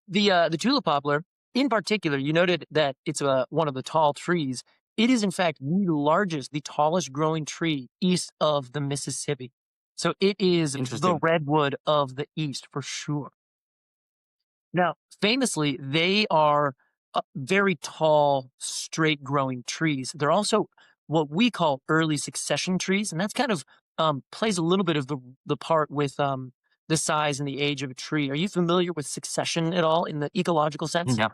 The tulip poplar, in particular, you noted that it's one of the tall trees. It is, in fact, the tallest growing tree east of the Mississippi. So it is the Interesting. redwood of the East for sure. Now, famously, they are very tall, straight growing trees. They're also what we call early succession trees, and that's kind of plays a little bit of the part with the size and the age of a tree. Are you familiar with succession at all in the ecological sense? No,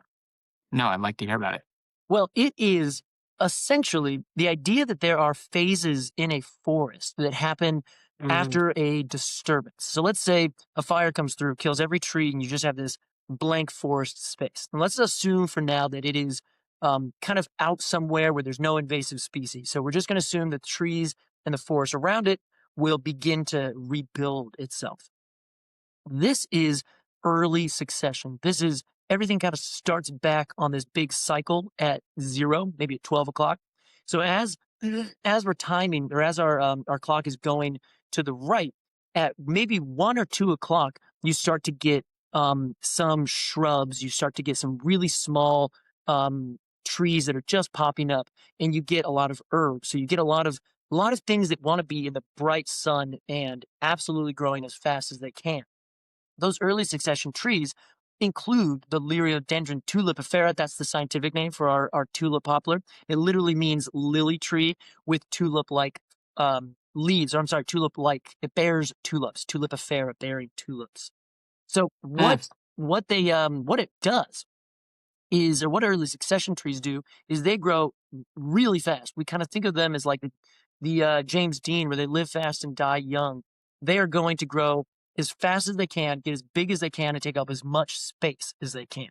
no, I'd like to hear about it. Well, it is essentially the idea that there are phases in a forest that happen Mm, after a disturbance. So let's say a fire comes through, kills every tree, and you just have this blank forest space. And let's assume for now that it is kind of out somewhere where there's no invasive species. So we're just going to assume that the trees and the forest around it will begin to rebuild itself. This is early succession. This is everything kind of starts back on this big cycle at 0, maybe at 12 o'clock. So as we're timing or as our clock is going to the right, at maybe 1 or 2 o'clock, you start to get some shrubs. You start to get some really small trees that are just popping up, and you get a lot of herbs. So you get a lot of things that want to be in the bright sun and absolutely growing as fast as they can. Those early succession trees include the Liriodendron tulipifera. That's the scientific name for our tulip poplar. It literally means lily tree with tulip-like leaves. Or I'm sorry, tulip-like. It bears tulips. Tulipifera bearing tulips. So mm, what it does is, or what early succession trees do, is they grow really fast. We kind of think of them as like the James Dean, where they live fast and die young. They are going to grow as fast as they can, get as big as they can, and take up as much space as they can.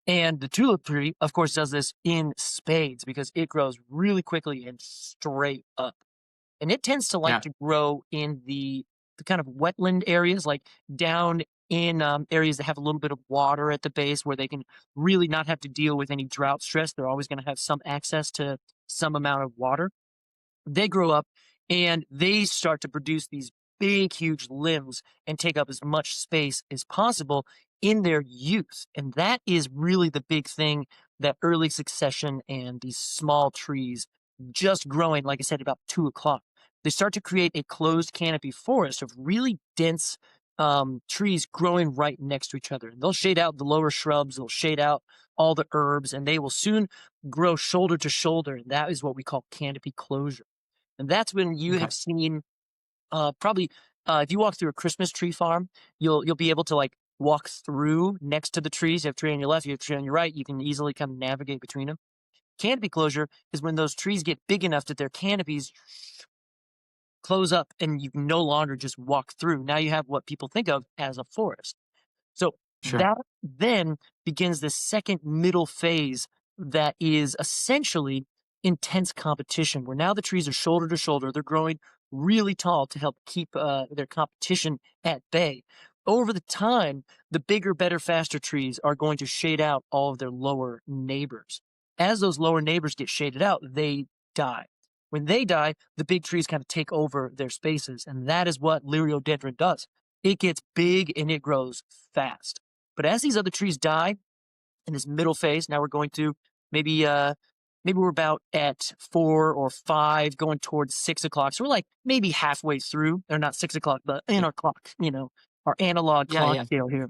And the tulip tree, of course, does this in spades because it grows really quickly and straight up. And it tends to like yeah. to grow in the kind of wetland areas, like down in areas that have a little bit of water at the base where they can really not have to deal with any drought stress. They're always going to have some access to some amount of water. They grow up and they start to produce these big, huge limbs and take up as much space as possible in their youth. And that is really the big thing that early succession and these small trees just growing, like I said, about 2 o'clock. They start to create a closed canopy forest of really dense trees growing right next to each other. And they'll shade out the lower shrubs, they'll shade out all the herbs, and they will soon grow shoulder to shoulder. And that is what we call canopy closure. And that's when you Okay. have seen probably if you walk through a Christmas tree farm, you'll be able to like walk through next to the trees. You have a tree on your left, you have a tree on your right. You can easily kind of navigate between them. Canopy closure is when those trees get big enough that their canopies close up and you can no longer just walk through. Now you have what people think of as a forest. So Sure. that then begins the second middle phase that is essentially intense competition, where now the trees are shoulder to shoulder. They're growing really tall to help keep their competition at bay. Over the time, the bigger, better, faster trees are going to shade out all of their lower neighbors. As those lower neighbors get shaded out, they die. When they die, the big trees kind of take over their spaces, and that is what Liriodendron does. It gets big and it grows fast. But as these other trees die in this middle phase, now we're going to maybe maybe we're about at 4 or 5, going towards 6 o'clock. So we're like maybe halfway through, or not 6 o'clock, but in our clock, our analog Yeah, clock yeah. scale here.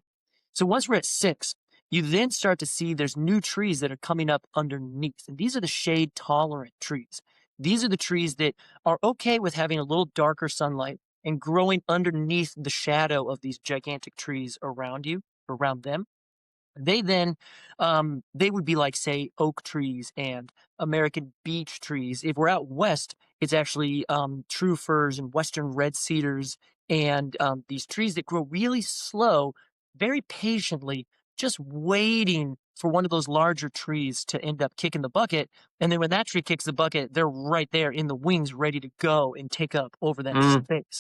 So once we're at 6, you then start to see there's new trees that are coming up underneath. And these are the shade tolerant trees. These are the trees that are okay with having a little darker sunlight and growing underneath the shadow of these gigantic trees around you, around them. They then, they would be like, say, oak trees and American beech trees. If we're out west, it's actually true firs and western red cedars and these trees that grow really slow, very patiently, just waiting for one of those larger trees to end up kicking the bucket. And then when that tree kicks the bucket, they're right there in the wings, ready to go and take up over that Mm, space.